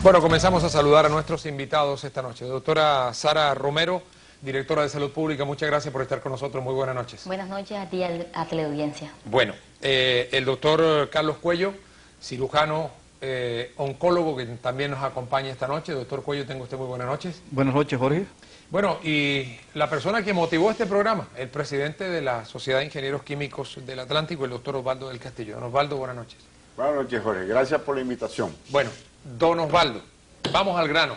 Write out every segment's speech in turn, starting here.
Bueno, comenzamos a saludar a nuestros invitados esta noche. Doctora Sara Romero, directora de Salud Pública, muchas gracias por estar con nosotros. Muy buenas noches. Buenas noches a ti, a teleaudiencia. Bueno, el doctor Carlos Cuello, cirujano, oncólogo, que también nos acompaña esta noche. Doctor Cuello, tenga usted muy buenas noches. Buenas noches, Jorge. Bueno, y la persona que motivó este programa, el presidente de la Sociedad de Ingenieros Químicos del Atlántico, el doctor Osvaldo del Castillo. Don Osvaldo, buenas noches. Buenas noches, Jorge. Gracias por la invitación. Bueno, don Osvaldo, vamos al grano.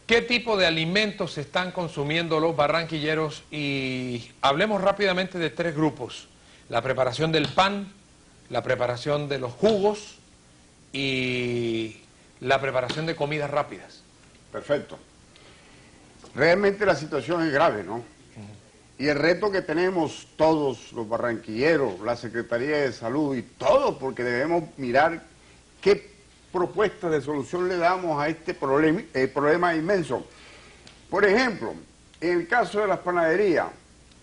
¿Qué tipo de alimentos están consumiendo los barranquilleros? Y hablemos rápidamente de tres grupos. La preparación del pan, la preparación de los jugos y la preparación de comidas rápidas. Perfecto. Realmente la situación es grave, ¿no? Y el reto que tenemos todos los barranquilleros, la Secretaría de Salud y todos, porque debemos mirar qué propuestas de solución le damos a este problema inmenso. Por ejemplo, en el caso de las panaderías,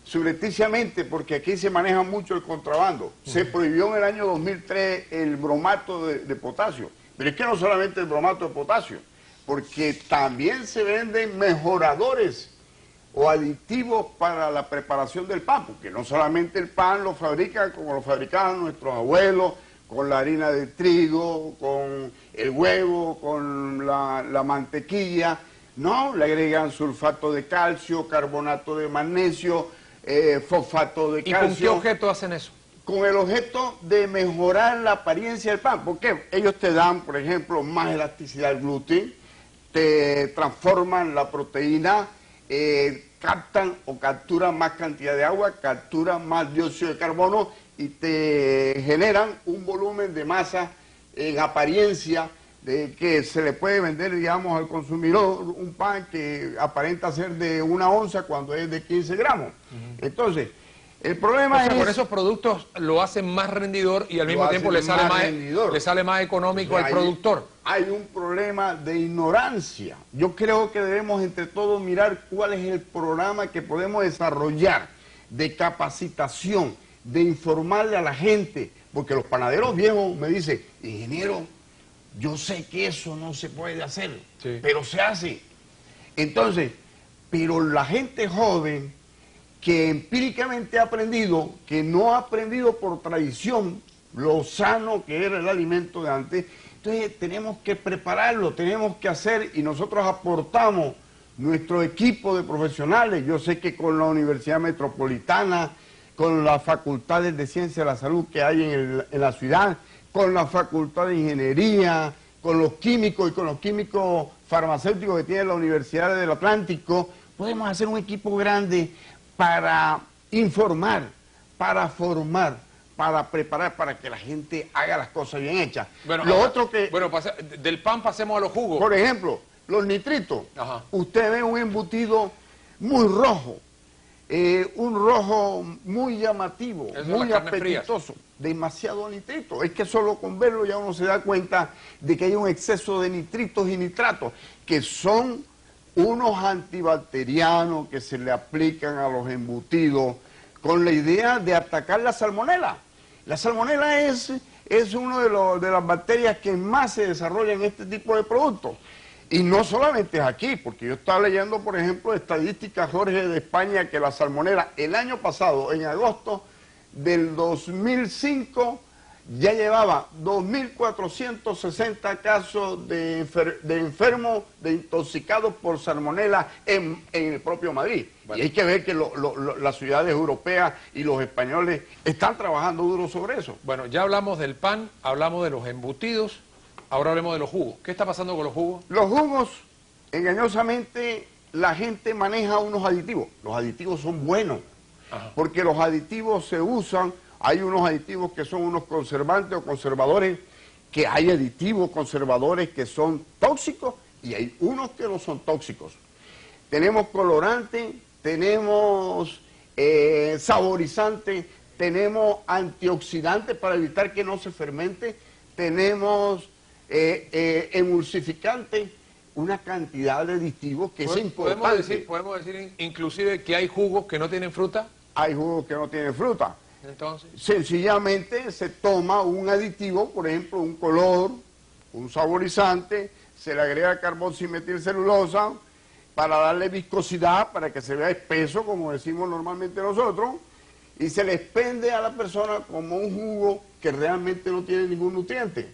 subrepticiamente, porque aquí se maneja mucho el contrabando, se prohibió en el año 2003 el bromato de potasio. Pero es que no solamente el bromato de potasio, porque también se venden mejoradores o aditivos para la preparación del pan, porque no solamente el pan lo fabrican como lo fabricaban nuestros abuelos, con la harina de trigo, con el huevo, con la mantequilla, no, le agregan sulfato de calcio, carbonato de magnesio, fosfato de calcio. ¿Y con qué objeto hacen eso? Con el objeto de mejorar la apariencia del pan, porque ellos te dan, por ejemplo, más elasticidad al gluten, te transforman la proteína, captan o capturan más cantidad de agua, capturan más dióxido de carbono y te generan un volumen de masa en apariencia de que se le puede vender, digamos, al consumidor un pan que aparenta ser de 1 onza cuando es de 15 gramos. Entonces, el problema es... por esos productos lo hacen más rendidor y al mismo tiempo le sale más económico al productor. Hay un problema de ignorancia. Yo creo que debemos entre todos mirar cuál es el programa que podemos desarrollar de capacitación, de informarle a la gente, porque los panaderos viejos me dicen, ingeniero, yo sé que eso no se puede hacer, sí, pero se hace. Entonces, pero la gente joven que empíricamente ha aprendido, que no ha aprendido por tradición lo sano que era el alimento de antes, entonces tenemos que prepararlo, tenemos que hacer, y nosotros aportamos nuestro equipo de profesionales. Yo sé que con la Universidad Metropolitana, con las facultades de Ciencia de la Salud que hay en la ciudad, con la Facultad de Ingeniería, con los químicos y con los químicos farmacéuticos que tiene la Universidad del Atlántico, podemos hacer un equipo grande para informar, para formar, para preparar, para que la gente haga las cosas bien hechas. Bueno, del pan pasemos a los jugos. Por ejemplo, los nitritos. Ajá. Usted ve un embutido muy rojo, un rojo muy llamativo, muy apetitoso, demasiado nitrito. Es que solo con verlo ya uno se da cuenta de que hay un exceso de nitritos y nitratos, que son unos antibacterianos que se le aplican a los embutidos con la idea de atacar la salmonela. La salmonela es una de las bacterias que más se desarrollan en este tipo de productos. Y no solamente es aquí, porque yo estaba leyendo, por ejemplo, estadísticas, Jorge, de España, que la salmonela el año pasado, en agosto del 2005, ya llevaba 2.460 casos de enfermos, de intoxicados por salmonela en el propio Madrid. Bueno. Y hay que ver que las ciudades europeas y los españoles están trabajando duro sobre eso. Bueno, ya hablamos del pan, hablamos de los embutidos, ahora hablemos de los jugos. ¿Qué está pasando con los jugos? Los jugos, engañosamente, la gente maneja unos aditivos. Los aditivos son buenos, porque los aditivos se usan. Hay unos aditivos que son unos conservantes o conservadores, que hay aditivos conservadores que son tóxicos y hay unos que no son tóxicos. Tenemos colorante, tenemos saborizante, tenemos antioxidantes para evitar que no se fermente, tenemos emulsificante, una cantidad de aditivos que es importante. ¿Podemos decir inclusive que hay jugos que no tienen fruta? Hay jugos que no tienen fruta. Entonces, sencillamente se toma un aditivo, por ejemplo, un color, un saborizante, se le agrega carboximetilcelulosa para darle viscosidad, para que se vea espeso, como decimos normalmente nosotros, y se le expende a la persona como un jugo que realmente no tiene ningún nutriente.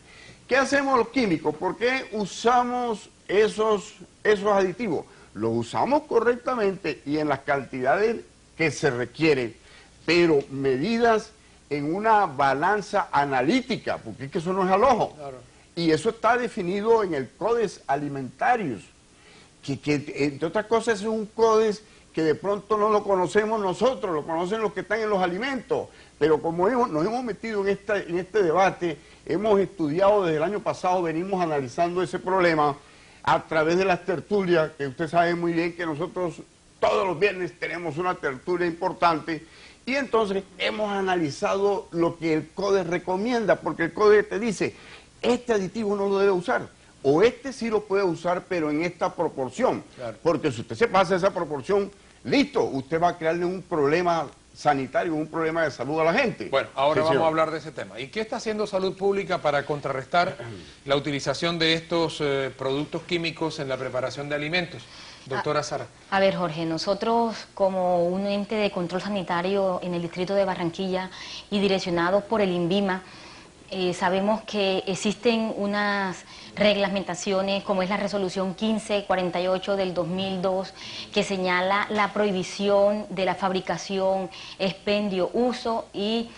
¿Qué hacemos los químicos? ¿Por qué usamos esos aditivos? Los usamos correctamente y en las cantidades que se requieren, pero medidas en una balanza analítica, porque es que eso no es al ojo. Claro. Y eso está definido en el Codex Alimentarius, que entre otras cosas es un códex que de pronto no lo conocemos nosotros, lo conocen los que están en los alimentos, pero como nos hemos metido en este debate, hemos estudiado desde el año pasado, venimos analizando ese problema a través de las tertulias, que usted sabe muy bien que nosotros todos los viernes tenemos una tertulia importante, y entonces hemos analizado lo que el Codex recomienda, porque el Codex te dice, este aditivo no lo debe usar, o este sí lo puede usar, pero en esta proporción. Claro. Porque si usted se pasa esa proporción, listo, usted va a crearle un problema sanitario, un problema de salud a la gente. Bueno, ahora sí, vamos a hablar de ese tema. ¿Y qué está haciendo Salud Pública para contrarrestar la utilización de estos productos químicos en la preparación de alimentos? Doctora Sara. A ver, Jorge, nosotros como un ente de control sanitario en el distrito de Barranquilla y direccionados por el INVIMA, sabemos que existen unas reglamentaciones como es la resolución 1548 del 2002 que señala la prohibición de la fabricación, expendio, uso y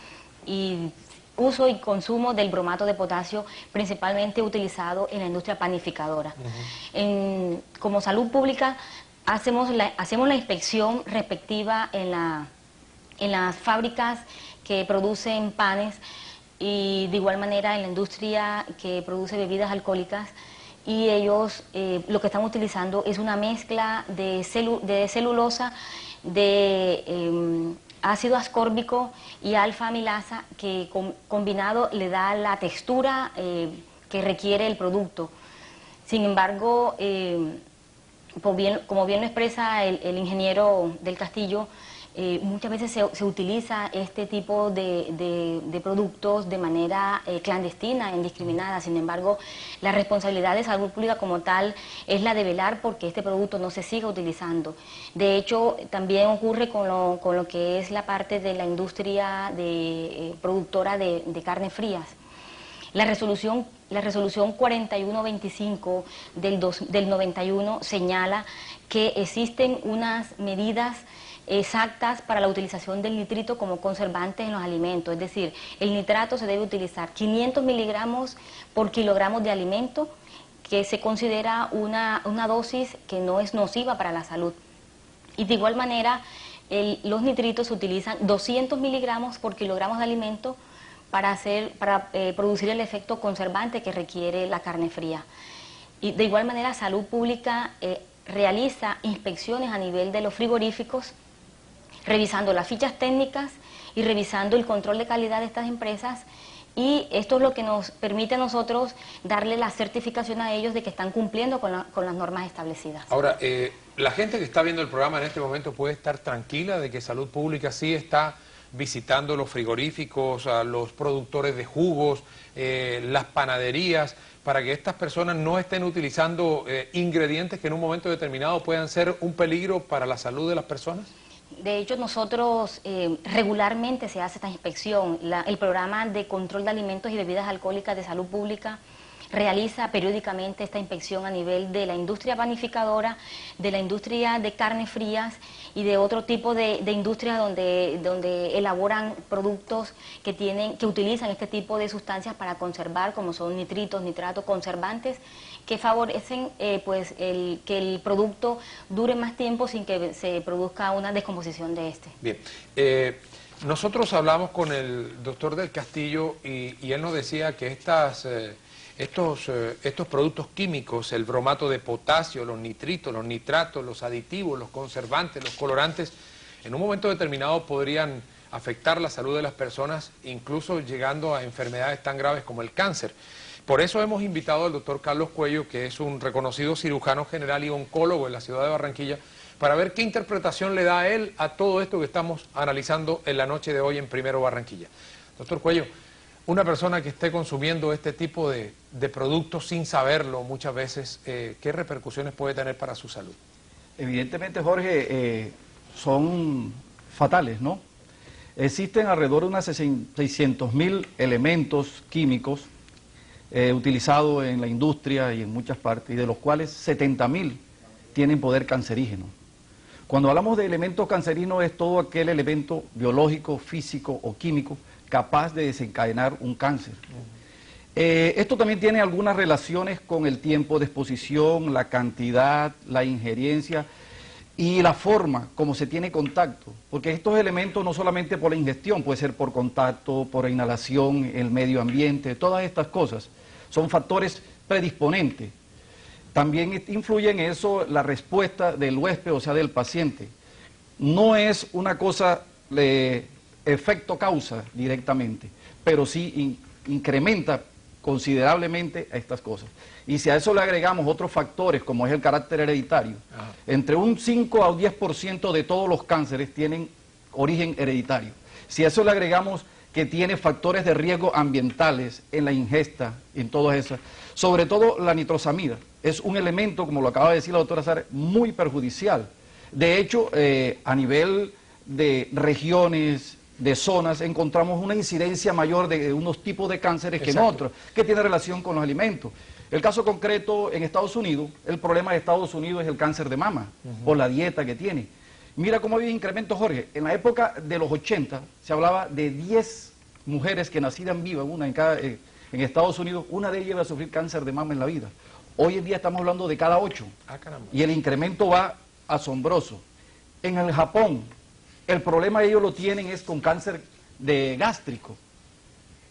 consumo del bromato de potasio, principalmente utilizado en la industria panificadora. Como Salud Pública hacemos la inspección respectiva en las fábricas que producen panes, y de igual manera en la industria que produce bebidas alcohólicas, y ellos lo que están utilizando es una mezcla de celulosa, de ácido ascórbico y alfa-amilasa, que combinado le da la textura que requiere el producto. Sin embargo, como bien lo expresa el ingeniero del Castillo, muchas veces se utiliza este tipo de productos de manera clandestina, indiscriminada. Sin embargo, la responsabilidad de Salud Pública como tal es la de velar porque este producto no se siga utilizando. De hecho, también ocurre con lo que es la parte de la industria productora de carnes frías. La resolución 4125 del 91 señala que existen unas medidas exactas para la utilización del nitrito como conservante en los alimentos. Es decir, el nitrato se debe utilizar 500 miligramos por kilogramo de alimento, que se considera una dosis que no es nociva para la salud. Y de igual manera, los nitritos se utilizan 200 miligramos por kilogramo de alimento para producir el efecto conservante que requiere la carne fría. Y de igual manera, Salud Pública realiza inspecciones a nivel de los frigoríficos, revisando las fichas técnicas y revisando el control de calidad de estas empresas, y esto es lo que nos permite a nosotros darle la certificación a ellos de que están cumpliendo con las normas establecidas. Ahora, la gente que está viendo el programa en este momento puede estar tranquila de que Salud Pública sí está visitando los frigoríficos, a los productores de jugos, las panaderías, para que estas personas no estén utilizando ingredientes que en un momento determinado puedan ser un peligro para la salud de las personas. De hecho, nosotros regularmente se hace esta inspección. El programa de control de alimentos y bebidas alcohólicas de Salud Pública realiza periódicamente esta inspección a nivel de la industria panificadora, de la industria de carnes frías y de otro tipo de industrias donde elaboran productos que utilizan este tipo de sustancias para conservar, como son nitritos, nitratos, conservantes, que favorecen que el producto dure más tiempo sin que se produzca una descomposición de este. Bien, nosotros hablamos con el doctor del Castillo y él nos decía que estos productos químicos, el bromato de potasio, los nitritos, los nitratos, los aditivos, los conservantes, los colorantes, en un momento determinado podrían afectar la salud de las personas, incluso llegando a enfermedades tan graves como el cáncer. Por eso hemos invitado al doctor Carlos Cuello, que es un reconocido cirujano general y oncólogo en la ciudad de Barranquilla, para ver qué interpretación le da a él a todo esto que estamos analizando en la noche de hoy en Primero Barranquilla. Doctor Cuello, Una persona que esté consumiendo este tipo de productos sin saberlo muchas veces, ¿qué repercusiones puede tener para su salud? Evidentemente, Jorge, son fatales, ¿no? Existen alrededor de unos 600.000 elementos químicos utilizados en la industria y en muchas partes, y de los cuales 70.000 tienen poder cancerígeno. Cuando hablamos de elementos cancerígenos es todo aquel elemento biológico, físico o químico capaz de desencadenar un cáncer. Esto también tiene algunas relaciones con el tiempo de exposición, la cantidad, la injerencia y la forma como se tiene contacto, porque estos elementos no solamente por la ingestión, puede ser por contacto, por inhalación, el medio ambiente, todas estas cosas son factores predisponentes. También influye en eso la respuesta del huésped, o sea, del paciente. No es una cosa de efecto-causa directamente, pero sí incrementa considerablemente a estas cosas. Y si a eso le agregamos otros factores, como es el carácter hereditario, entre un 5 a 10% de todos los cánceres tienen origen hereditario. Si a eso le agregamos que tiene factores de riesgo ambientales en la ingesta, en todas esas, sobre todo la nitrosamida, es un elemento, como lo acaba de decir la doctora Sara, muy perjudicial. De hecho, a nivel de regiones, de zonas, encontramos una incidencia mayor de unos tipos de cánceres que en otros, que tiene relación con los alimentos. El caso concreto en Estados Unidos, el problema de Estados Unidos es el cáncer de mama, por la dieta que tiene. Mira cómo había incrementos, Jorge. En la época de los 80 se hablaba de 10 mujeres que nacieran vivas, una en Estados Unidos, una de ellas iba a sufrir cáncer de mama en la vida. Hoy en día estamos hablando de cada 8. Y el incremento va asombroso. En el Japón, el problema ellos lo tienen es con cáncer de gástrico.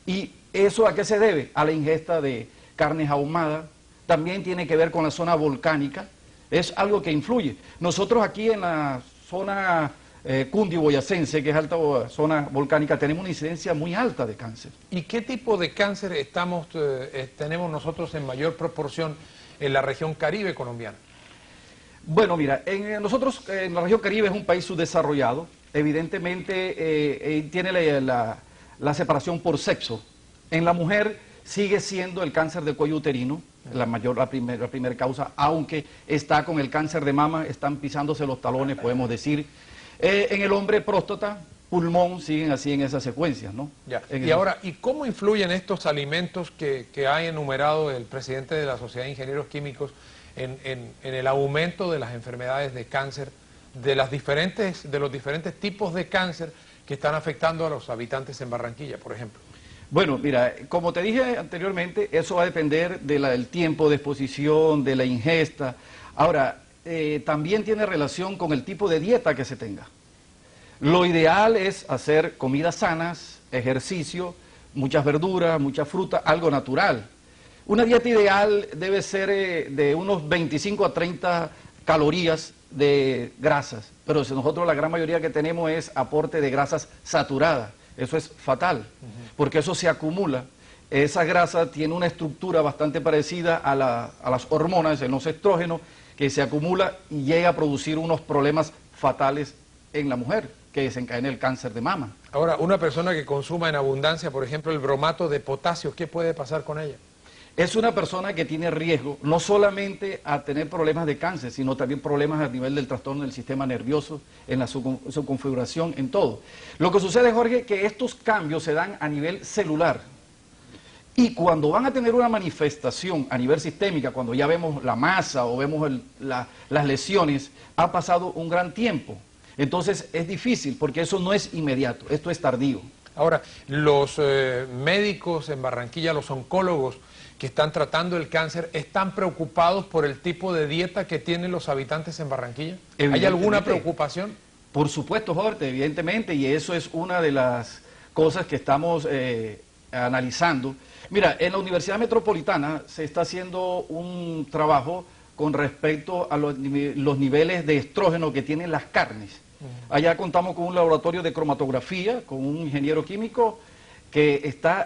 ¿Y eso a qué se debe? A la ingesta de carnes ahumadas. También tiene que ver con la zona volcánica. Es algo que influye. Nosotros aquí en la zona cundiboyacense, que es alta zona volcánica, tenemos una incidencia muy alta de cáncer. ¿Y qué tipo de cáncer tenemos nosotros en mayor proporción en la región Caribe colombiana? Bueno, mira, nosotros en la región Caribe es un país subdesarrollado. Evidentemente tiene la separación por sexo. En la mujer sigue siendo el cáncer de cuello uterino, la primera causa, aunque está con el cáncer de mama, están pisándose los talones, podemos decir. En el hombre, próstata, pulmón, siguen así en esas secuencias, ¿no? Ya. Y ahora, ¿y cómo influyen estos alimentos que ha enumerado el presidente de la Sociedad de Ingenieros Químicos en el aumento de las enfermedades de cáncer, de los diferentes tipos de cáncer que están afectando a los habitantes en Barranquilla, por ejemplo? Bueno, mira, como te dije anteriormente, eso va a depender del tiempo de exposición, de la ingesta. Ahora, también tiene relación con el tipo de dieta que se tenga. Lo ideal es hacer comidas sanas, ejercicio, muchas verduras, mucha fruta, algo natural. Una dieta ideal debe ser de unos 25 a 30 calorías de grasas, pero si nosotros la gran mayoría que tenemos es aporte de grasas saturadas. Eso es fatal, porque eso se acumula. Esa grasa tiene una estructura bastante parecida a las hormonas, en los estrógenos, que se acumula y llega a producir unos problemas fatales en la mujer, que desencadena el cáncer de mama. Ahora, una persona que consuma en abundancia, por ejemplo, el bromato de potasio, ¿qué puede pasar con ella? Es una persona que tiene riesgo no solamente a tener problemas de cáncer, sino también problemas a nivel del trastorno del sistema nervioso, en su configuración, en todo. Lo que sucede, Jorge, es que estos cambios se dan a nivel celular. Y cuando van a tener una manifestación a nivel sistémica, cuando ya vemos la masa o vemos las lesiones, ha pasado un gran tiempo. Entonces es difícil, porque eso no es inmediato, esto es tardío. Ahora, los médicos en Barranquilla, los oncólogos que están tratando el cáncer, ¿están preocupados por el tipo de dieta que tienen los habitantes en Barranquilla? ¿Hay alguna preocupación? Por supuesto, Jorge, evidentemente, y eso es una de las cosas que estamos analizando. Mira, en la Universidad Metropolitana se está haciendo un trabajo con respecto a los niveles de estrógeno que tienen las carnes. Allá contamos con un laboratorio de cromatografía, con un ingeniero químico que está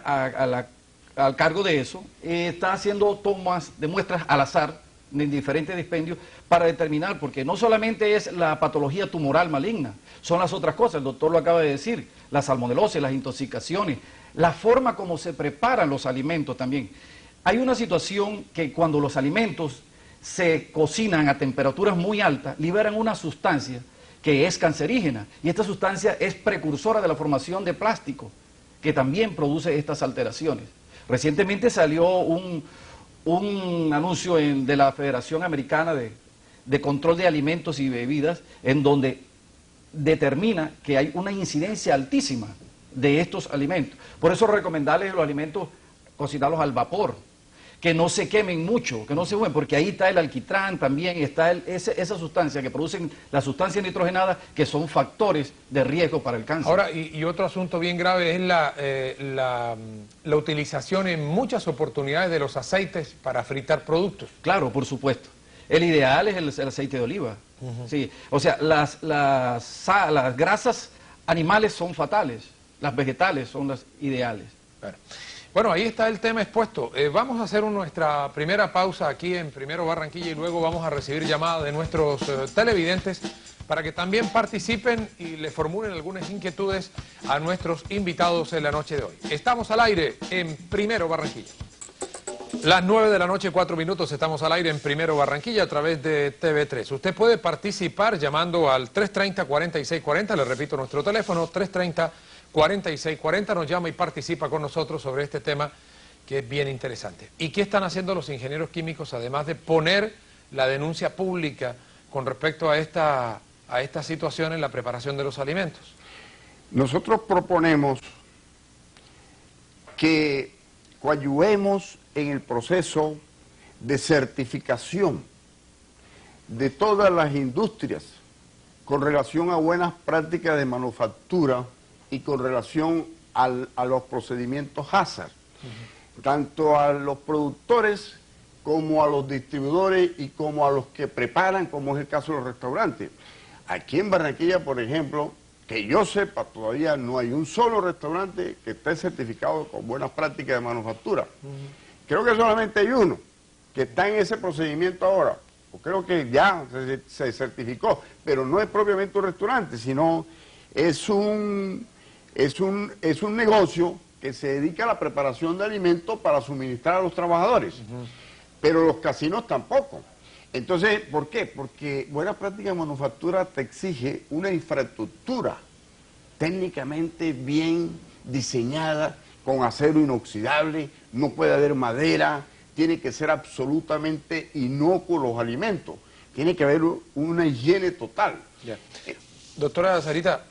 al cargo de eso, está haciendo tomas de muestras al azar en diferentes dispendios para determinar, porque no solamente es la patología tumoral maligna, son las otras cosas, el doctor lo acaba de decir, la salmonelosis, las intoxicaciones, la forma como se preparan los alimentos también. Hay una situación que cuando los alimentos se cocinan a temperaturas muy altas, liberan una sustancia que es cancerígena, y esta sustancia es precursora de la formación de plástico, que también produce estas alteraciones. Recientemente salió un anuncio de la Federación Americana de Control de Alimentos y Bebidas, en donde determina que hay una incidencia altísima de estos alimentos. Por eso recomendarles los alimentos, cocinarlos al vapor, que no se quemen mucho, que no se quemen, porque ahí está el alquitrán también, está esa sustancia que producen las sustancias nitrogenadas, que son factores de riesgo para el cáncer. Ahora, y otro asunto bien grave es la utilización en muchas oportunidades de los aceites para fritar productos. Claro, por supuesto. El ideal es el aceite de oliva. Sí. O sea, las grasas animales son fatales, las vegetales son las ideales. Bueno, ahí está el tema expuesto. Vamos a hacer nuestra primera pausa aquí en Primero Barranquilla y luego vamos a recibir llamadas de nuestros televidentes para que también participen y le formulen algunas inquietudes a nuestros invitados en la noche de hoy. Estamos al aire en Primero Barranquilla. Las 9 de la noche, 4 minutos, estamos al aire en Primero Barranquilla a través de TV3. Usted puede participar llamando al 330-4640, le repito nuestro teléfono, 330-4640, nos llama y participa con nosotros sobre este tema que es bien interesante. ¿Y qué están haciendo los ingenieros químicos, además de poner la denuncia pública con respecto a esta situación en la preparación de los alimentos? Nosotros proponemos que coadyuvemos en el proceso de certificación de todas las industrias con relación a buenas prácticas de manufactura y con relación a los procedimientos HACCP, tanto a los productores como a los distribuidores y como a los que preparan, como es el caso de los restaurantes. Aquí en Barranquilla, por ejemplo, que yo sepa, todavía no hay un solo restaurante que esté certificado con buenas prácticas de manufactura. Creo que solamente hay uno que está en ese procedimiento ahora. O creo que ya se certificó, pero no es propiamente un restaurante, sino es un negocio que se dedica a la preparación de alimentos para suministrar a los trabajadores. Pero los casinos tampoco. Entonces, ¿por qué? Porque buena práctica de manufactura te exige una infraestructura técnicamente bien diseñada, con acero inoxidable, no puede haber madera, tiene que ser absolutamente inocuo los alimentos, tiene que haber una higiene total. Ya. Doctora Sarita,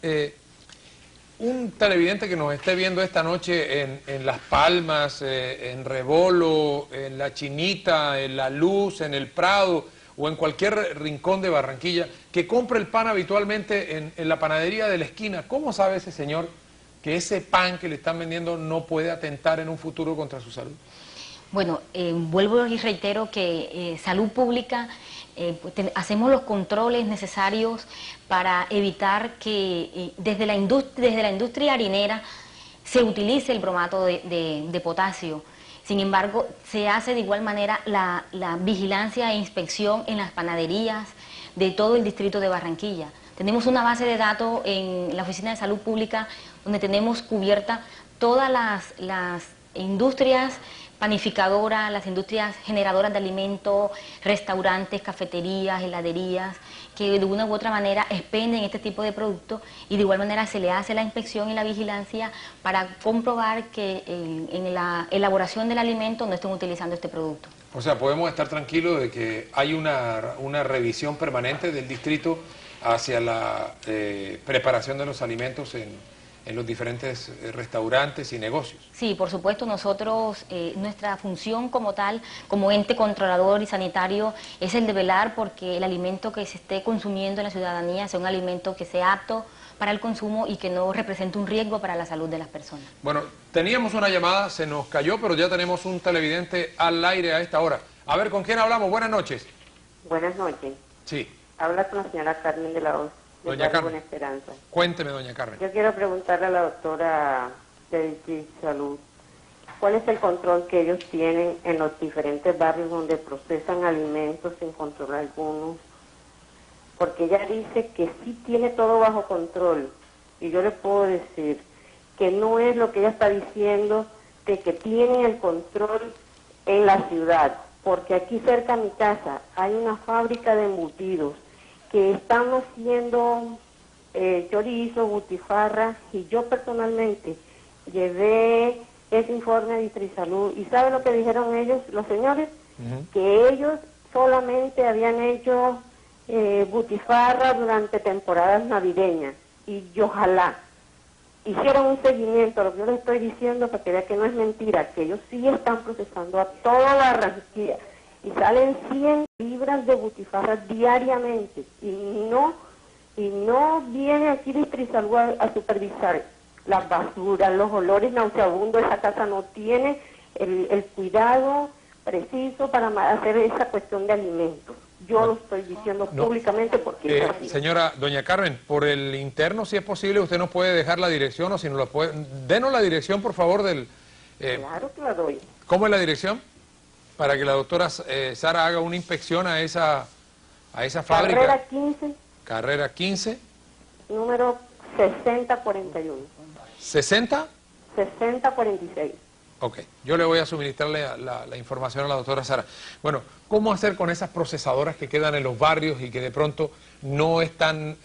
un televidente que nos esté viendo esta noche en Las Palmas, en Rebolo, en La Chinita, en La Luz, en El Prado o en cualquier rincón de Barranquilla, que compre el pan habitualmente en la panadería de la esquina, ¿cómo sabe ese señor que ese pan que le están vendiendo no puede atentar en un futuro contra su salud? Bueno, vuelvo y reitero que Salud Pública hacemos los controles necesarios para evitar que desde la industria harinera se utilice el bromato de potasio. Sin embargo, se hace de igual manera la vigilancia e inspección en las panaderías de todo el distrito de Barranquilla. Tenemos una base de datos en la Oficina de Salud Pública donde tenemos cubierta todas las industrias panificadoras, las industrias generadoras de alimentos, restaurantes, cafeterías, heladerías, que de una u otra manera expenden este tipo de productos y de igual manera se le hace la inspección y la vigilancia para comprobar que en la elaboración del alimento no estén utilizando este producto. O sea, podemos estar tranquilos de que hay una revisión permanente del distrito hacia la preparación de los alimentos en los diferentes restaurantes y negocios. Sí, por supuesto, nosotros, nuestra función como tal, como ente controlador y sanitario, es el de velar porque el alimento que se esté consumiendo en la ciudadanía sea un alimento que sea apto para el consumo y que no represente un riesgo para la salud de las personas. Bueno, teníamos una llamada, se nos cayó, pero ya tenemos un televidente al aire a esta hora. A ver, ¿con quién hablamos? Buenas noches. Buenas noches. Sí. Habla con la señora Carmen de la Hoz. Doña Carmen. Buena Esperanza. Cuénteme, doña Carmen. Yo quiero preguntarle a la doctora de Salud ¿Cuál es el control que ellos tienen en los diferentes barrios donde procesan alimentos sin control alguno? Porque ella dice que sí tiene todo bajo control. Y yo le puedo decir que no es lo que ella está diciendo, de que tienen el control en la ciudad. Porque aquí cerca a mi casa hay una fábrica de embutidos que están haciendo chorizo, butifarra, y yo personalmente llevé ese informe a Distrisalud. ¿Y sabe lo que dijeron ellos, los señores? Que ellos solamente habían hecho butifarra durante temporadas navideñas, y ojalá hicieron un seguimiento a lo que yo les estoy diciendo para que vean que no es mentira, que ellos sí están procesando a toda Barranquilla y salen 100 libras de butifarra diariamente, y no viene aquí Distrisalud a supervisar las basuras, los olores nauseabundos. Esa casa no tiene el cuidado preciso para hacer esa cuestión de alimentos. Yo lo estoy diciendo públicamente porque es así. Señora doña Carmen, por el interno, si es posible, usted nos puede dejar la dirección, o si nos la puede... Denos la dirección, por favor, del... Claro que la doy. ¿Cómo es la dirección? Para que la doctora Sara haga una inspección a esa fábrica. Carrera 15. Carrera 15. Número 6041. ¿60? 6046. Ok, yo le voy a suministrarle la información a la doctora Sara. Bueno, ¿cómo hacer con esas procesadoras que quedan en los barrios y que de pronto no están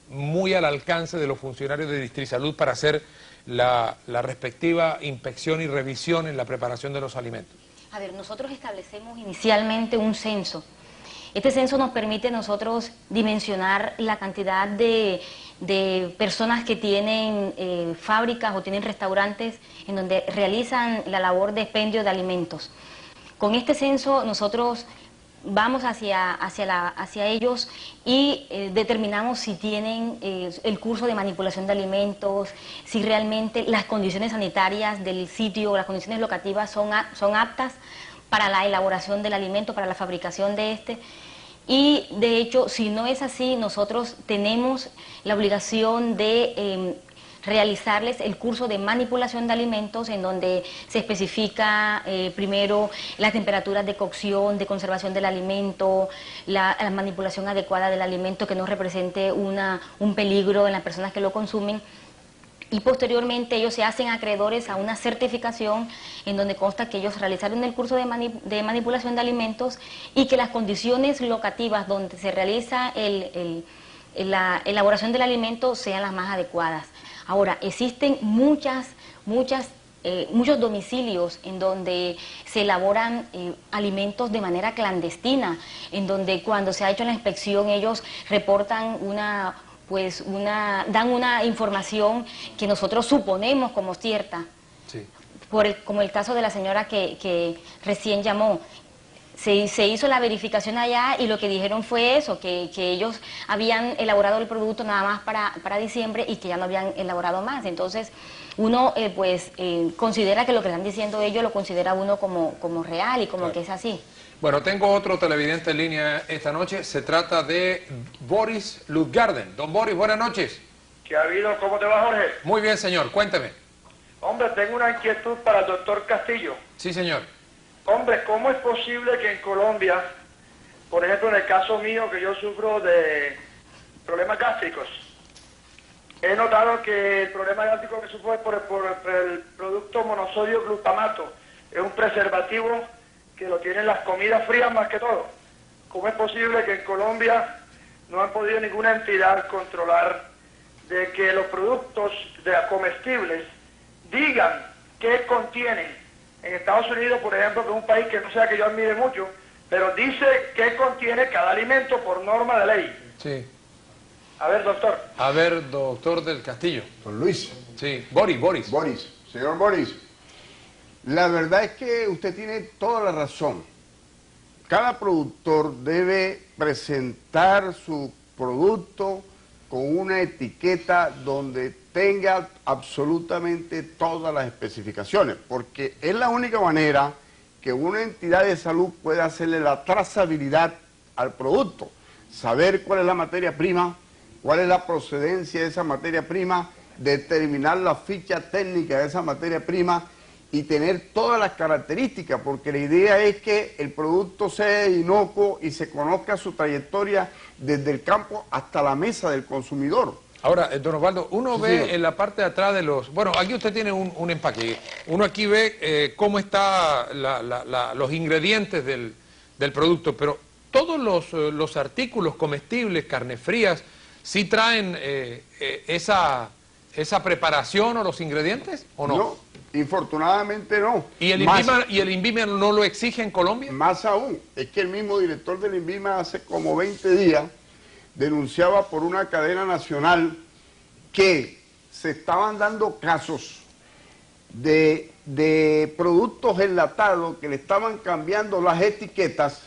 muy al alcance de los funcionarios de Distrisalud para hacer la respectiva inspección y revisión en la preparación de los alimentos? A ver, nosotros establecemos inicialmente un censo. Este censo nos permite a nosotros dimensionar la cantidad de personas que tienen fábricas o tienen restaurantes en donde realizan la labor de expendio de alimentos. Con este censo nosotros vamos hacia ellos y determinamos si tienen el curso de manipulación de alimentos, si realmente las condiciones sanitarias del sitio, las condiciones locativas son aptas para la elaboración del alimento, para la fabricación de este. Y de hecho, si no es así, nosotros tenemos la obligación de realizarles el curso de manipulación de alimentos, en donde se especifica primero las temperaturas de cocción, de conservación del alimento, la manipulación adecuada del alimento, que no represente un peligro en las personas que lo consumen. Y posteriormente ellos se hacen acreedores a una certificación en donde consta que ellos realizaron el curso de manipulación de alimentos y que las condiciones locativas donde se realiza la elaboración del alimento sean las más adecuadas. Ahora, existen muchos domicilios en donde se elaboran alimentos de manera clandestina, en donde cuando se ha hecho la inspección ellos reportan dan una información que nosotros suponemos como cierta. Sí. Como el caso de la señora que recién llamó. Se hizo la verificación allá y lo que dijeron fue eso, que ellos habían elaborado el producto nada más para diciembre y que ya no habían elaborado más. Entonces uno considera que lo que están diciendo ellos lo considera uno como real y como claro. Que es así. Bueno, tengo otro televidente en línea esta noche. Se trata de Boris Lutgarden. Don Boris, buenas noches. ¿Qué ha habido? ¿Cómo te va, Jorge? Muy bien, señor. Cuénteme. Hombre, tengo una inquietud para el doctor Castillo. Sí, señor. Hombre, ¿cómo es posible que en Colombia, por ejemplo, en el caso mío, que yo sufro de problemas gástricos, he notado que el problema gástrico que sufro es por el producto monosodio glutamato? Es un preservativo que lo tienen las comidas frías más que todo. ¿Cómo es posible que en Colombia no han podido ninguna entidad controlar de que los productos comestibles digan qué contienen? En Estados Unidos, por ejemplo, que es un país que no sea que yo admire mucho, pero dice qué contiene cada alimento por norma de ley. Sí. A ver, doctor. A ver, doctor del Castillo. Don Luis. Sí, Boris. Señor Boris, la verdad es que usted tiene toda la razón. Cada productor debe presentar su producto con una etiqueta donde tenga absolutamente todas las especificaciones, porque es la única manera que una entidad de salud puede hacerle la trazabilidad al producto, saber cuál es la materia prima, cuál es la procedencia de esa materia prima, determinar la ficha técnica de esa materia prima y tener todas las características, porque la idea es que el producto sea inocuo y se conozca su trayectoria desde el campo hasta la mesa del consumidor. Ahora, don Osvaldo, uno Sí, ve señor. en la parte de atrás de los... Bueno, aquí usted tiene un empaque. Uno aquí ve cómo están los ingredientes del producto, pero todos los artículos comestibles, carnes frías, ¿sí traen esa preparación o los ingredientes o no? No, infortunadamente no. ¿Y el INVIMA no lo exige en Colombia? Más aún, es que el mismo director del INVIMA hace como 20 días denunciaba por una cadena nacional que se estaban dando casos de productos enlatados que le estaban cambiando las etiquetas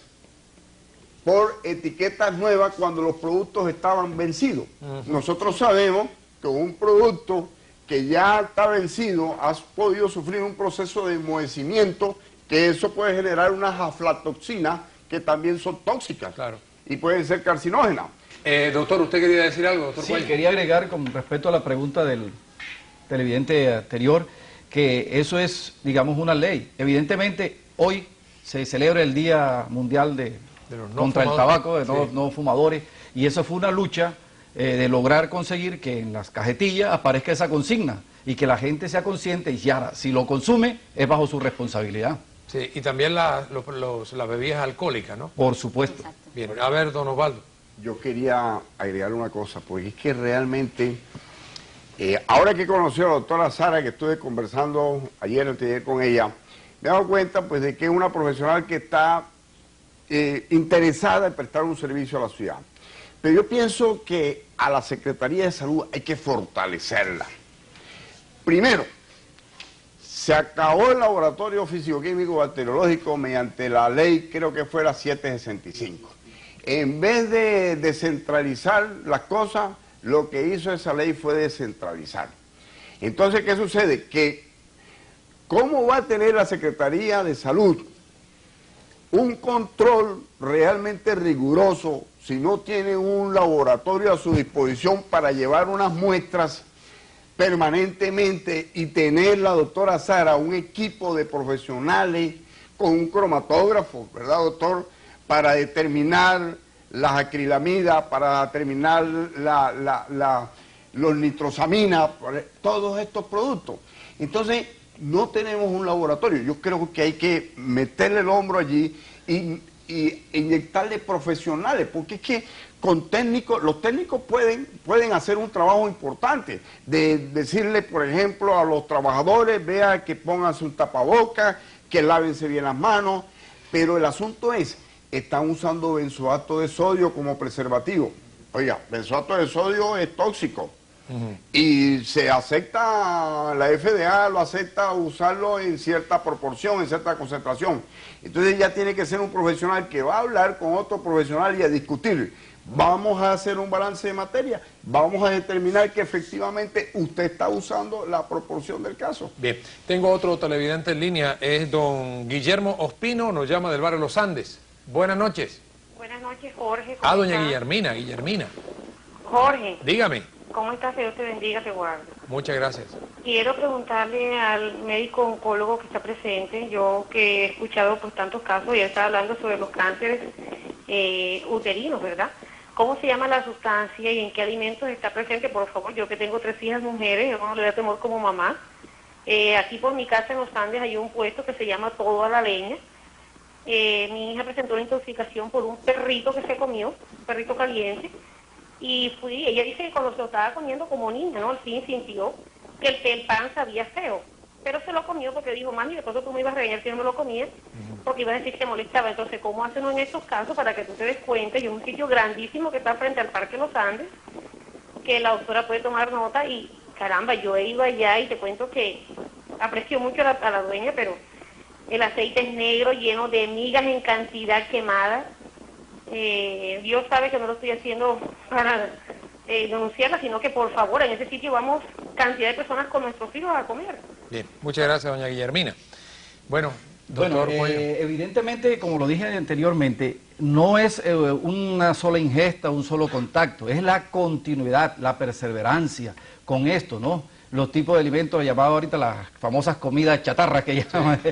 por etiquetas nuevas cuando los productos estaban vencidos. Nosotros sabemos que un producto que ya está vencido ha podido sufrir un proceso de enmohecimiento, que eso puede generar unas aflatoxinas que también son tóxicas, Claro. y pueden ser carcinógenas. Doctor, ¿usted quería decir algo, doctor Sí, Cuello? quería agregar con respecto a la pregunta del televidente anterior, que eso es, digamos, una ley. Evidentemente, hoy se celebra el Día Mundial contra el tabaco, de no fumadores, y eso fue una lucha de lograr conseguir que en las cajetillas aparezca esa consigna y que la gente sea consciente y ya, si lo consume, es bajo su responsabilidad. Sí, y también las bebidas alcohólicas, ¿no? Por supuesto. Exacto. Bien, a ver, don Osvaldo. Yo quería agregar una cosa, porque es que realmente, ahora que conocí a la doctora Sara, que estuve conversando ayer con ella, me he dado cuenta pues de que es una profesional que está interesada en prestar un servicio a la ciudad. Pero yo pienso que a la Secretaría de Salud hay que fortalecerla. Primero, se acabó el laboratorio físico-químico bacteriológico mediante la ley, creo que fue la 765. En vez de descentralizar las cosas, lo que hizo esa ley fue descentralizar. Entonces, ¿qué sucede? Que, ¿cómo va a tener la Secretaría de Salud un control realmente riguroso si no tiene un laboratorio a su disposición para llevar unas muestras permanentemente y tener la doctora Sara un equipo de profesionales con un cromatógrafo, ¿verdad, doctor?, para determinar las acrilamidas, para determinar los nitrosaminas, todos estos productos? Entonces, no tenemos un laboratorio. Yo creo que hay que meterle el hombro allí y inyectarle profesionales, porque es que con técnicos, los técnicos pueden hacer un trabajo importante, de decirle, por ejemplo, a los trabajadores, vea que pónganse un tapaboca, que lávense bien las manos, pero el asunto es, están usando benzoato de sodio como preservativo. Oiga, benzoato de sodio es tóxico. Y se acepta, la FDA lo acepta usarlo en cierta proporción, en cierta concentración. Entonces ya tiene que ser un profesional que va a hablar con otro profesional y a discutir. Vamos a hacer un balance de materia, vamos a determinar que efectivamente usted está usando la proporción del caso. Bien, tengo otro televidente en línea, es don Guillermo Ospino, nos llama del barrio Los Andes. Buenas noches. Buenas noches, Jorge. ¿Cómo Doña estás? Guillermina. Jorge, Dígame. ¿cómo estás? Dios te bendiga, te guarde. Muchas gracias. Quiero preguntarle al médico oncólogo que está presente, yo que he escuchado pues tantos casos y él está hablando sobre los cánceres uterinos, ¿verdad? ¿Cómo se llama la sustancia y en qué alimentos está presente? Por favor, yo que tengo 3 hijas mujeres, yo no le da temor como mamá. Aquí por mi casa en Los Andes hay un puesto que se llama Todo a la Leña. Mi hija presentó una intoxicación por un perrito que se comió, un perrito caliente. Y ella dice que cuando se lo estaba comiendo como niña, ¿no? Al fin sintió que el pan sabía feo, pero se lo comió porque dijo, mami, de pronto tú me ibas a regañar si no me lo comías, porque ibas a decir que molestaba. Entonces, ¿cómo hacen en estos casos para que tú te des cuenta? Y es un sitio grandísimo que está frente al Parque Los Andes, que la doctora puede tomar nota y, caramba, yo he ido allá y te cuento que aprecio mucho a la dueña, pero el aceite es negro, lleno de migas en cantidad quemada. Dios sabe que no lo estoy haciendo para denunciarla, sino que por favor, en ese sitio vamos cantidad de personas con nuestros hijos a comer. Bien, muchas gracias, doña Guillermina. Bueno, Bueno, evidentemente, como lo dije anteriormente, no es una sola ingesta, un solo contacto, es la continuidad, la perseverancia con esto, ¿no? Los tipos de alimentos llamados ahorita las famosas comidas chatarras que llaman. Sí.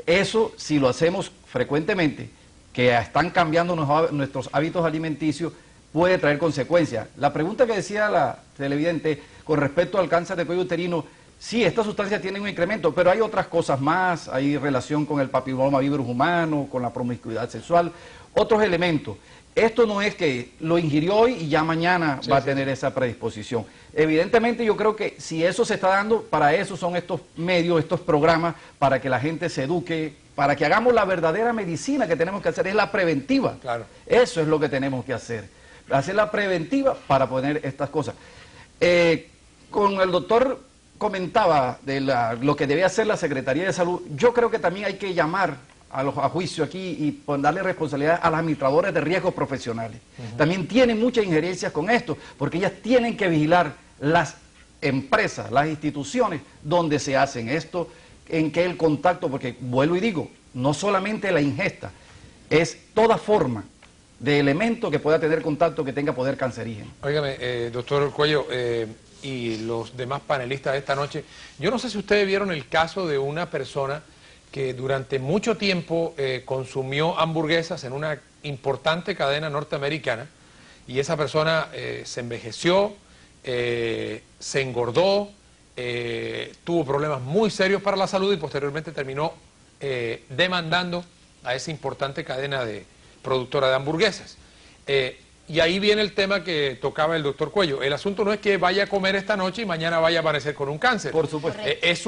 Eso, si lo hacemos frecuentemente, que están cambiando nuestros hábitos alimenticios, puede traer consecuencias. La pregunta que decía la televidente con respecto al cáncer de cuello uterino, sí, estas sustancias tienen un incremento, pero hay otras cosas más, hay relación con el papillomavirus humano, con la promiscuidad sexual, otros elementos. Esto no es que lo ingirió hoy y ya mañana va a tener esa predisposición. Evidentemente yo creo que si eso se está dando, para eso son estos medios, estos programas, para que la gente se eduque, para que hagamos la verdadera medicina que tenemos que hacer, es la preventiva. Claro. Eso es lo que tenemos que hacer, hacer la preventiva para poner estas cosas. Con el doctor comentaba de lo que debe hacer la Secretaría de Salud, yo creo que también hay que llamar a juicio aquí y darle responsabilidad a las administradoras de riesgos profesionales. También tienen muchas injerencias con esto, porque ellas tienen que vigilar las empresas, las instituciones donde se hacen esto, en que el contacto, porque vuelvo y digo, no solamente la ingesta, es toda forma de elemento que pueda tener contacto que tenga poder cancerígeno. Óigame, doctor Cuello, y los demás panelistas de esta noche, yo no sé si ustedes vieron el caso de una persona que durante mucho tiempo consumió hamburguesas en una importante cadena norteamericana, y esa persona se envejeció, se engordó, tuvo problemas muy serios para la salud y posteriormente terminó demandando a esa importante cadena de productora de hamburguesas. Y ahí viene el tema que tocaba el doctor Cuello. El asunto no es que vaya a comer esta noche y mañana vaya a amanecer con un cáncer. Por supuesto. Es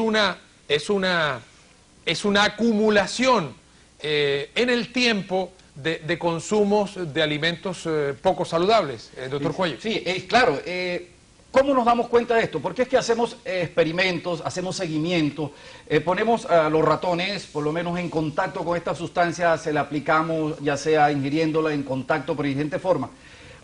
una acumulación en el tiempo de consumos de alimentos poco saludables, doctor Cuello. Sí, claro. ¿Cómo nos damos cuenta de esto? Porque es que hacemos experimentos, hacemos seguimiento, ponemos a los ratones, por lo menos en contacto con esta sustancia, se la aplicamos, ya sea ingiriéndola en contacto, pero de diferente forma.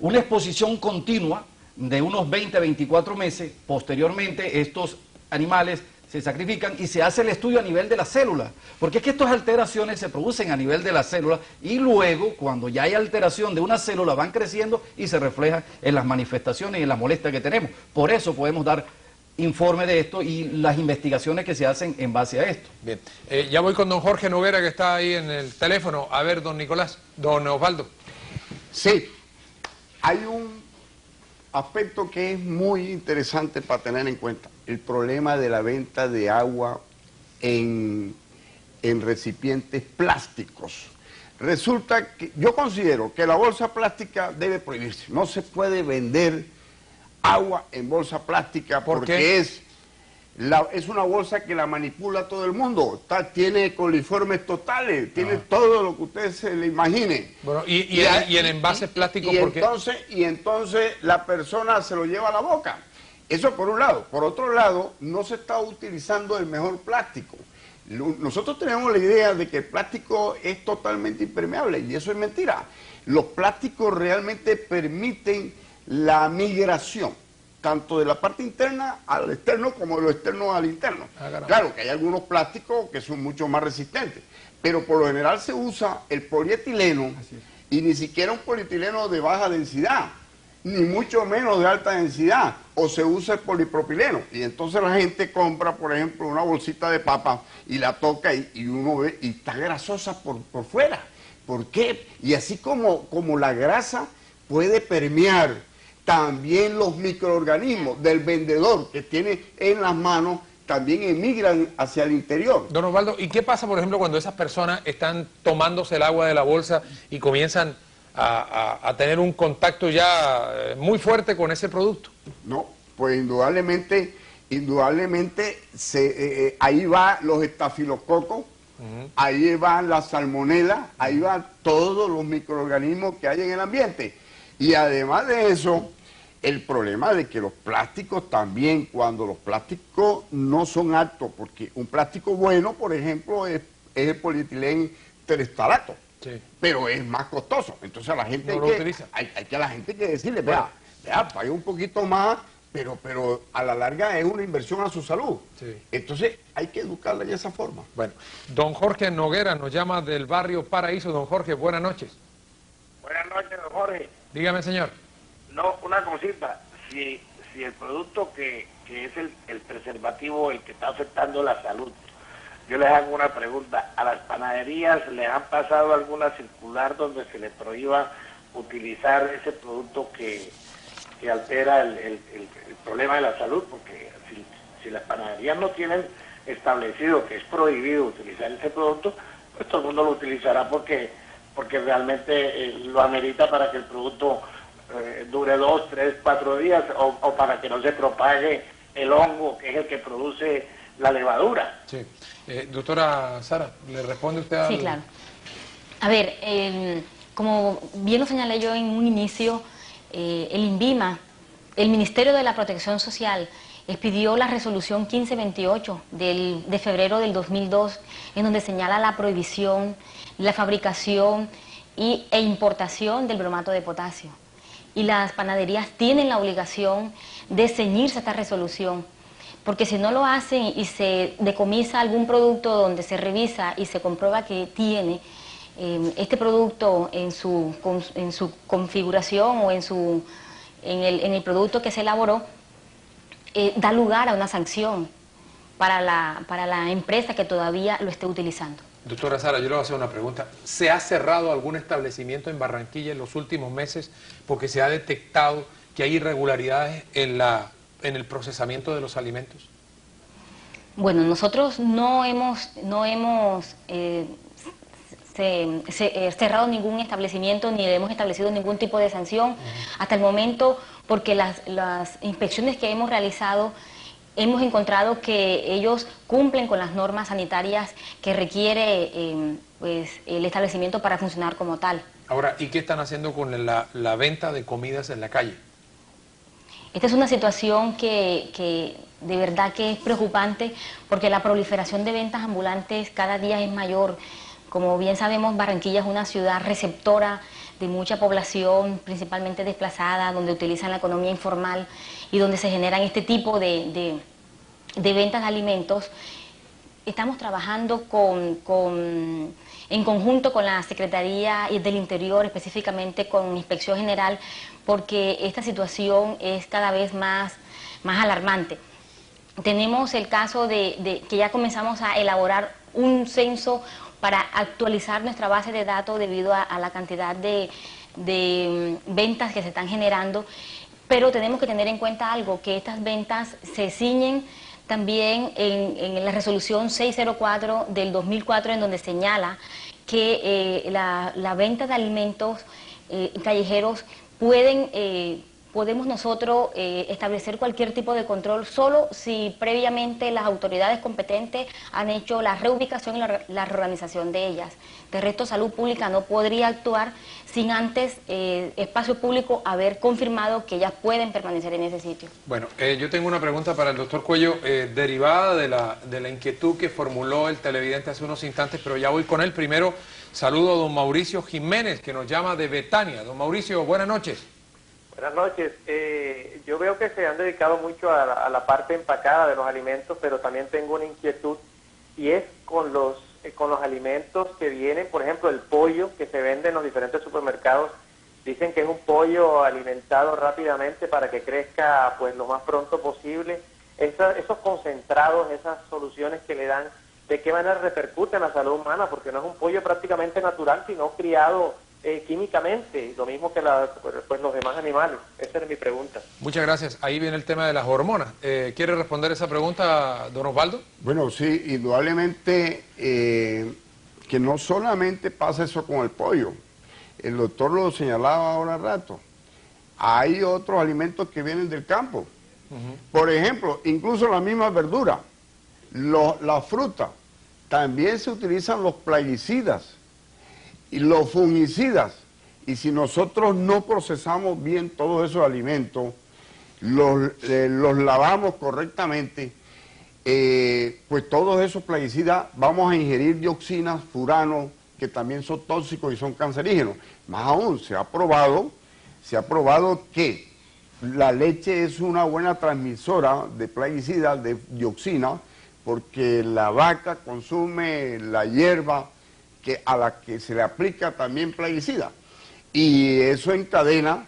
Una exposición continua de unos 20 a 24 meses, posteriormente estos animales se sacrifican y se hace el estudio a nivel de la célula, porque es que estas alteraciones se producen a nivel de la célula y luego, cuando ya hay alteración de una célula, van creciendo y se reflejan en las manifestaciones y en las molestias que tenemos. Por eso podemos dar informe de esto y las investigaciones que se hacen en base a esto. Bien, ya voy con don Jorge Noguera, que está ahí en el teléfono. A ver, don Nicolás, don Osvaldo. Sí, hay un aspecto que es muy interesante para tener en cuenta, el problema de la venta de agua en recipientes plásticos. Resulta que yo considero que la bolsa plástica debe prohibirse, no se puede vender agua en bolsa plástica porque es una bolsa que la manipula todo el mundo, tiene coliformes totales, tiene todo lo que usted se le imagine. Bueno, y en envases plásticos, ¿por qué? Y entonces la persona se lo lleva a la boca. Eso por un lado. Por otro lado, no se está utilizando el mejor plástico. Nosotros tenemos la idea de que el plástico es totalmente impermeable y eso es mentira. Los plásticos realmente permiten la migración, tanto de la parte interna al externo como de lo externo al interno. Claro que hay algunos plásticos que son mucho más resistentes, pero por lo general se usa el polietileno y ni siquiera un polietileno de baja densidad, ni mucho menos de alta densidad, o se usa el polipropileno. Y entonces la gente compra, por ejemplo, una bolsita de papa y la toca y uno ve y está grasosa por fuera. ¿Por qué? Y así como la grasa puede permear, también los microorganismos del vendedor que tiene en las manos también emigran hacia el interior. Don Osvaldo, ¿y qué pasa, por ejemplo, cuando esas personas están tomándose el agua de la bolsa y comienzan a tener un contacto ya muy fuerte con ese producto? No, pues indudablemente ahí va los estafilococos, ahí van las salmonelas, ahí van todos los microorganismos que hay en el ambiente. Y además de eso, el problema de que los plásticos también, cuando los plásticos no son aptos, porque un plástico bueno, por ejemplo, es el polietileno terestalato, pero es más costoso. Entonces a la gente hay que a la gente hay que decirle, vea, pague un poquito más pero a la larga es una inversión a su salud. Sí. Entonces hay que educarla de esa forma. Bueno, don Jorge Noguera nos llama del barrio Paraíso. Don Jorge, buenas noches. Buenas noches, don Jorge. Dígame, señor. No, una cosita. Si el producto que es el preservativo el que está afectando la salud, yo les hago una pregunta. ¿A las panaderías les han pasado alguna circular donde se les prohíba utilizar ese producto que altera el problema de la salud? Porque si las panaderías no tienen establecido que es prohibido utilizar ese producto, pues todo el mundo lo utilizará porque realmente lo amerita para que el producto dure 2, 3, 4 días o para que no se propague el hongo que es el que produce la levadura. Sí. Doctora Sara, ¿le responde usted a...? Sí, claro. A ver, como bien lo señalé yo en un inicio, el INVIMA, el Ministerio de la Protección Social, expidió la resolución 1528 de febrero del 2002, en donde señala la prohibición, la fabricación e importación del bromato de potasio. Y las panaderías tienen la obligación de ceñirse a esta resolución, porque si no lo hacen y se decomisa algún producto donde se revisa y se comprueba que tiene este producto en su configuración o en el producto que se elaboró, da lugar a una sanción para la empresa que todavía lo esté utilizando. Doctora Sara, yo le voy a hacer una pregunta. ¿Se ha cerrado algún establecimiento en Barranquilla en los últimos meses porque se ha detectado que hay irregularidades en el procesamiento de los alimentos? Bueno, nosotros no hemos cerrado ningún establecimiento ni hemos establecido ningún tipo de sanción hasta el momento, porque las inspecciones que hemos realizado hemos encontrado que ellos cumplen con las normas sanitarias que requiere el establecimiento para funcionar como tal. Ahora, ¿y qué están haciendo con la venta de comidas en la calle? Esta es una situación que de verdad que es preocupante, porque la proliferación de ventas ambulantes cada día es mayor. Como bien sabemos, Barranquilla es una ciudad receptora de mucha población, principalmente desplazada, donde utilizan la economía informal y donde se generan este tipo de ventas de alimentos. Estamos trabajando en conjunto con la Secretaría del Interior, específicamente con Inspección General, porque esta situación es cada vez más alarmante. Tenemos el caso de que ya comenzamos a elaborar un censo para actualizar nuestra base de datos debido a la cantidad de ventas que se están generando, pero tenemos que tener en cuenta algo, que estas ventas se ciñen también en la resolución 604 del 2004, en donde señala que la venta de alimentos callejeros podemos nosotros establecer cualquier tipo de control solo si previamente las autoridades competentes han hecho la reubicación y la reorganización de ellas. De resto, Salud Pública no podría actuar sin antes Espacio Público haber confirmado que ellas pueden permanecer en ese sitio. Bueno, yo tengo una pregunta para el doctor Cuello, derivada de la inquietud que formuló el televidente hace unos instantes, pero ya voy con él. Primero, saludo a don Mauricio Jiménez, que nos llama de Betania. Don Mauricio, buenas noches. Buenas noches. Yo veo que se han dedicado mucho a la parte empacada de los alimentos, pero también tengo una inquietud, y es con los alimentos que vienen, por ejemplo, el pollo que se vende en los diferentes supermercados. Dicen que es un pollo alimentado rápidamente para que crezca pues lo más pronto posible. Esos concentrados, esas soluciones que le dan, ¿de qué manera repercuten en la salud humana? Porque no es un pollo prácticamente natural, sino criado químicamente, lo mismo que los demás animales. Esa es mi pregunta. Muchas gracias. Ahí viene el tema de las hormonas. ¿Quiere responder esa pregunta, don Osvaldo? Bueno, sí, indudablemente que no solamente pasa eso con el pollo. El doctor lo señalaba ahora rato. Hay otros alimentos que vienen del campo. Por ejemplo, incluso la misma verdura, la fruta, también se utilizan los plaguicidas y los fungicidas, y si nosotros no procesamos bien todos esos alimentos, los lavamos correctamente, pues todos esos plaguicidas vamos a ingerir dioxinas, furanos, que también son tóxicos y son cancerígenos. Más aún, se ha probado que la leche es una buena transmisora de plaguicidas, de dioxina, porque la vaca consume la hierba a la que se le aplica también plaguicida. Y eso encadena,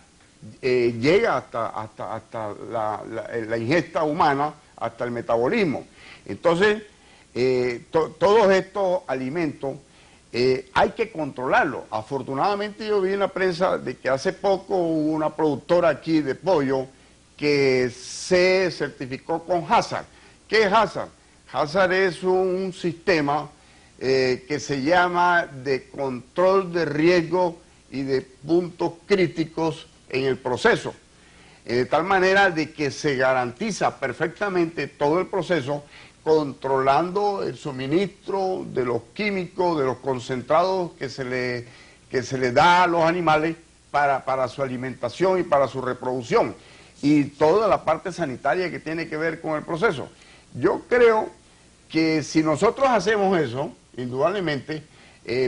llega hasta la ingesta humana, hasta el metabolismo. Entonces, todos estos alimentos hay que controlarlos. Afortunadamente yo vi en la prensa de que hace poco hubo una productora aquí de pollo que se certificó con Hazard. ¿Qué es Hazard? Hazard es un sistema que se llama de control de riesgo y de puntos críticos en el proceso, de tal manera de que se garantiza perfectamente todo el proceso, controlando el suministro de los químicos, de los concentrados que se le da a los animales para su alimentación y para su reproducción, y toda la parte sanitaria que tiene que ver con el proceso. Yo creo que si nosotros hacemos eso, indudablemente,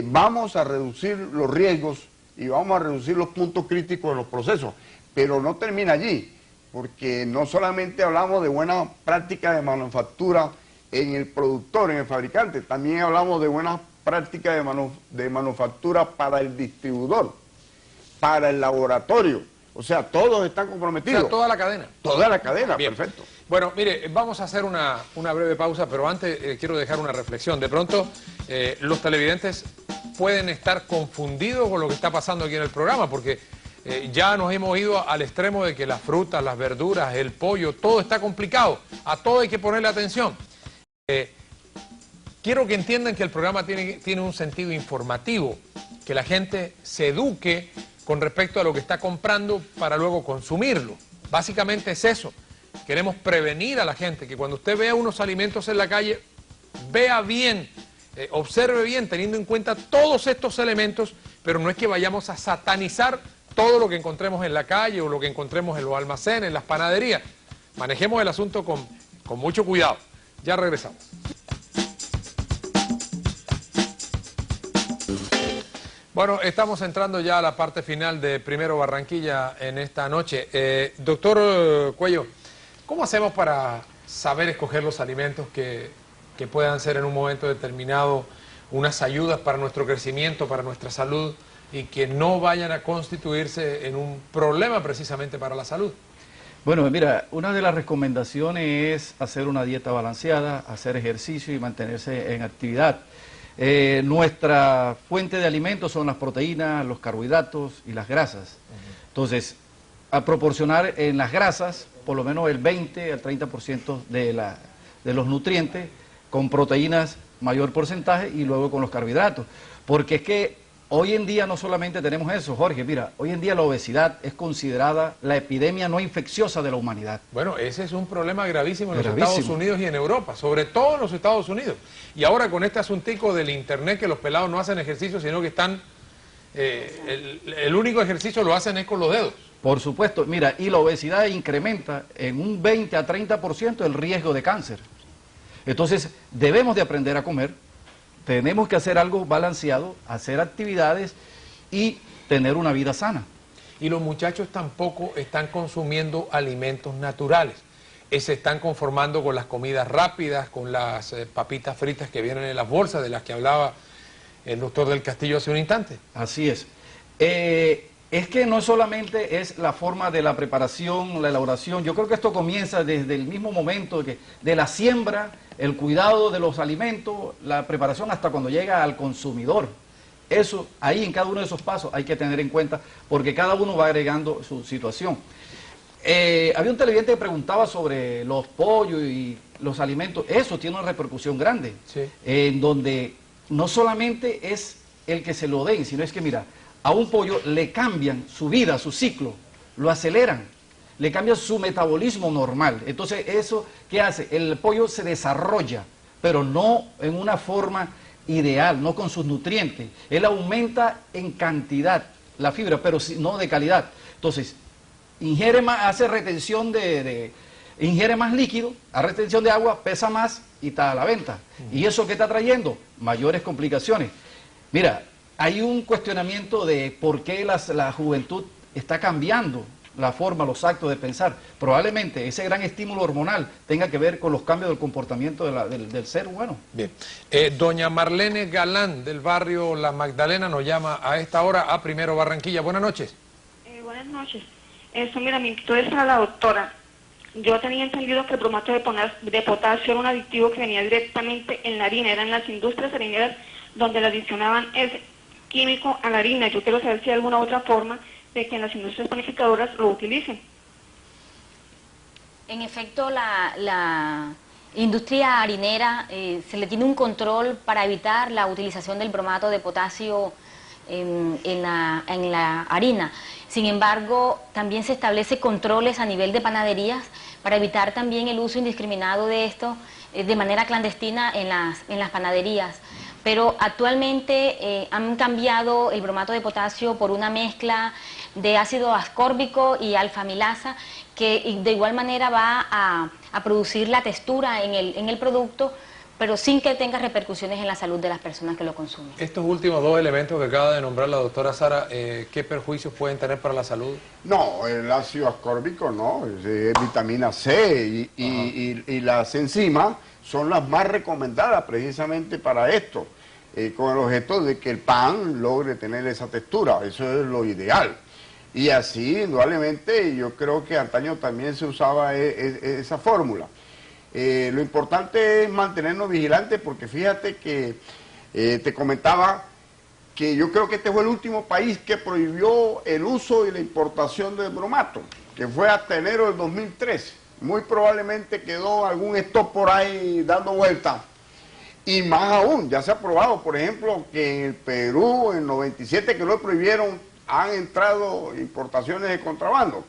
vamos a reducir los riesgos y vamos a reducir los puntos críticos de los procesos, pero no termina allí, porque no solamente hablamos de buenas prácticas de manufactura en el productor, en el fabricante, también hablamos de buenas prácticas de manufactura para el distribuidor, para el laboratorio. O sea, todos están comprometidos. O sea, toda la cadena. Toda la cadena, bien. Perfecto. Bueno, mire, vamos a hacer una breve pausa, pero antes quiero dejar una reflexión. De pronto, los televidentes pueden estar confundidos con lo que está pasando aquí en el programa, porque ya nos hemos ido al extremo de que las frutas, las verduras, el pollo, todo está complicado. A todo hay que ponerle atención. Quiero que entiendan que el programa tiene un sentido informativo, que la gente se eduque con respecto a lo que está comprando para luego consumirlo. Básicamente es eso. Queremos prevenir a la gente, que cuando usted vea unos alimentos en la calle, vea bien, observe bien, teniendo en cuenta todos estos elementos, pero no es que vayamos a satanizar todo lo que encontremos en la calle o lo que encontremos en los almacenes, en las panaderías. Manejemos el asunto con mucho cuidado. Ya regresamos. Bueno, estamos entrando ya a la parte final de Primero Barranquilla en esta noche. Doctor Cuello, ¿cómo hacemos para saber escoger los alimentos que puedan ser en un momento determinado unas ayudas para nuestro crecimiento, para nuestra salud, y que no vayan a constituirse en un problema precisamente para la salud? Bueno, mira, una de las recomendaciones es hacer una dieta balanceada, hacer ejercicio y mantenerse en actividad. Nuestra fuente de alimentos son las proteínas, los carbohidratos y las grasas. Entonces, a proporcionar en las grasas por lo menos el 20 al 30% de los nutrientes, con proteínas mayor porcentaje y luego con los carbohidratos. Porque es que hoy en día no solamente tenemos eso, Jorge, mira, hoy en día la obesidad es considerada la epidemia no infecciosa de la humanidad. Bueno, ese es un problema gravísimo en los Estados Unidos y en Europa, sobre todo en los Estados Unidos. Y ahora con este asuntico del internet, que los pelados no hacen ejercicio, sino que están, el único ejercicio lo hacen es con los dedos. Por supuesto, mira, y la obesidad incrementa en un 20 a 30% el riesgo de cáncer. Entonces, debemos de aprender a comer. Tenemos que hacer algo balanceado, hacer actividades y tener una vida sana. Y los muchachos tampoco están consumiendo alimentos naturales. Se están conformando con las comidas rápidas, con las papitas fritas que vienen en las bolsas, de las que hablaba el doctor del Castillo hace un instante. Así es. Es que no solamente es la forma de la preparación, la elaboración. Yo creo que esto comienza desde el mismo momento de la siembra, el cuidado de los alimentos, la preparación hasta cuando llega al consumidor. Eso, ahí en cada uno de esos pasos hay que tener en cuenta, porque cada uno va agregando su situación. Había un televidente que preguntaba sobre los pollos y los alimentos. Eso tiene una repercusión grande, sí. En donde no solamente es el que se lo den, sino es que, mira, a un pollo le cambian su vida, su ciclo, lo aceleran, le cambian su metabolismo normal. Entonces, ¿eso qué hace? El pollo se desarrolla, pero no en una forma ideal, no con sus nutrientes. Él aumenta en cantidad la fibra, pero no de calidad. Entonces, ingiere más, hace retención ingiere más líquido, hace retención de agua, pesa más y está a la venta. ¿Y eso qué está trayendo? Mayores complicaciones. Mira, hay un cuestionamiento de por qué la juventud está cambiando la forma, los actos de pensar. Probablemente ese gran estímulo hormonal tenga que ver con los cambios del comportamiento del ser humano. Bien. Doña Marlene Galán, del barrio La Magdalena, nos llama a esta hora a Primero Barranquilla. Buenas noches. Buenas noches. Mira, mi inquietud es a la doctora. Yo tenía entendido que el bromato de potasio era un aditivo que venía directamente en la harina, eran las industrias harineras donde le adicionaban ese químico a la harina. Yo quiero saber si hay alguna otra forma de que en las industrias panificadoras lo utilicen. En efecto, la industria harinera se le tiene un control para evitar la utilización del bromato de potasio en la harina. Sin embargo, también se establece controles a nivel de panaderías para evitar también el uso indiscriminado de esto de manera clandestina en las panaderías. Pero actualmente han cambiado el bromato de potasio por una mezcla de ácido ascórbico y alfa-amilasa, que de igual manera va a producir la textura en el producto, pero sin que tenga repercusiones en la salud de las personas que lo consumen. Estos últimos dos elementos que acaba de nombrar la doctora Sara, ¿qué perjuicios pueden tener para la salud? No, el ácido ascórbico no, es vitamina C y las enzimas son las más recomendadas precisamente para esto, con el objeto de que el pan logre tener esa textura, eso es lo ideal. Y así, indudablemente, yo creo que antaño también se usaba esa fórmula. Lo importante es mantenernos vigilantes porque fíjate que te comentaba que yo creo que este fue el último país que prohibió el uso y la importación del bromato, que fue hasta enero del 2013. Muy probablemente quedó algún stop por ahí dando vueltas. Y más aún, ya se ha probado, por ejemplo, que en el Perú, en 97 que lo prohibieron, han entrado importaciones de contrabando.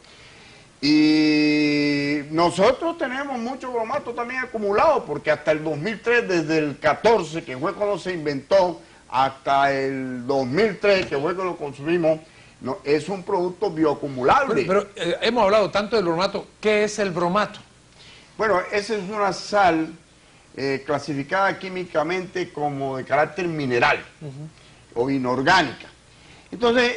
Y nosotros tenemos mucho bromato también acumulado, porque hasta el 2003, desde el 14, que fue cuando se inventó, hasta el 2003, que fue cuando lo consumimos, no, es un producto bioacumulable. Pero hemos hablado tanto del bromato. ¿Qué es el bromato? Bueno, esa es una sal clasificada químicamente como de carácter mineral o inorgánica. Entonces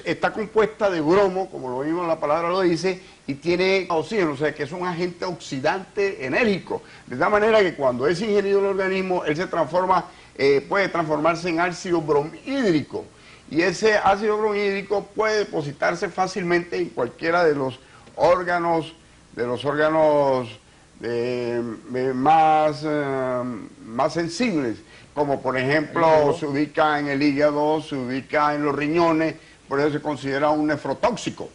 está compuesta de bromo, como lo mismo la palabra lo dice, y tiene oxígeno, o sea que es un agente oxidante enérgico. De tal manera que cuando es ingerido en el organismo, él se transforma, puede transformarse en ácido bromhídrico. Y ese ácido bromhídrico puede depositarse fácilmente en cualquiera de los órganos, más sensibles, como por ejemplo se ubica en el hígado, se ubica en los riñones, por eso se considera un nefrotóxico.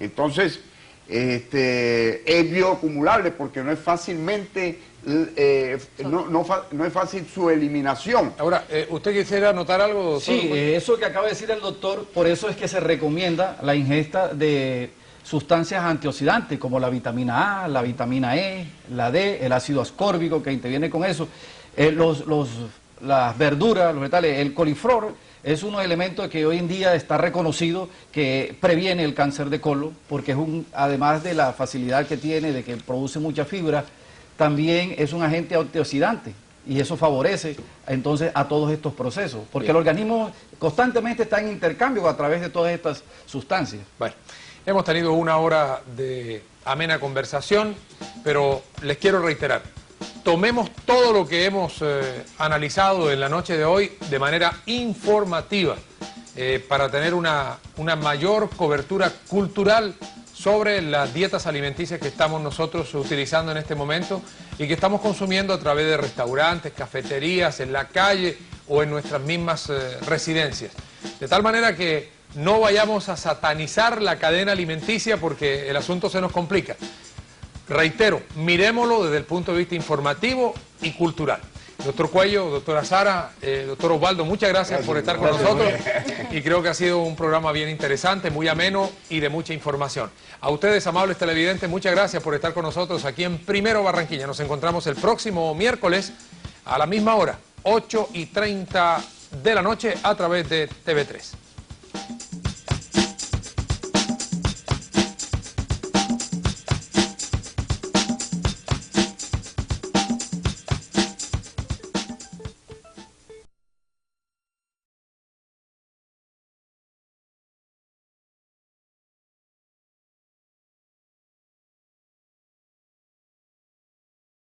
Entonces, es bioacumulable porque no es fácilmente, no es fácil su eliminación. Ahora, ¿usted quisiera anotar algo, doctor? Sí, eso que acaba de decir el doctor, por eso es que se recomienda la ingesta de sustancias antioxidantes como la vitamina A, la vitamina E, la D, el ácido ascórbico que interviene con eso, las verduras, los vegetales, el coliflor es uno de los elementos que hoy en día está reconocido que previene el cáncer de colon, porque es además de la facilidad que tiene de que produce mucha fibra, también es un agente antioxidante y eso favorece entonces a todos estos procesos, porque el organismo constantemente está en intercambio a través de todas estas sustancias. Bueno, hemos tenido una hora de amena conversación, pero les quiero reiterar, tomemos todo lo que hemos analizado en la noche de hoy de manera informativa para tener una mayor cobertura cultural sobre las dietas alimenticias que estamos nosotros utilizando en este momento y que estamos consumiendo a través de restaurantes, cafeterías, en la calle o en nuestras mismas residencias. De tal manera que no vayamos a satanizar la cadena alimenticia porque el asunto se nos complica. Reitero, miremoslo desde el punto de vista informativo y cultural. Doctor Cuello, doctora Sara, doctor Osvaldo, muchas gracias por estar con nosotros y creo que ha sido un programa bien interesante, muy ameno y de mucha información. A ustedes, amables televidentes, muchas gracias por estar con nosotros aquí en Primero Barranquilla. Nos encontramos el próximo miércoles a la misma hora, 8:30 de la noche a través de TV3.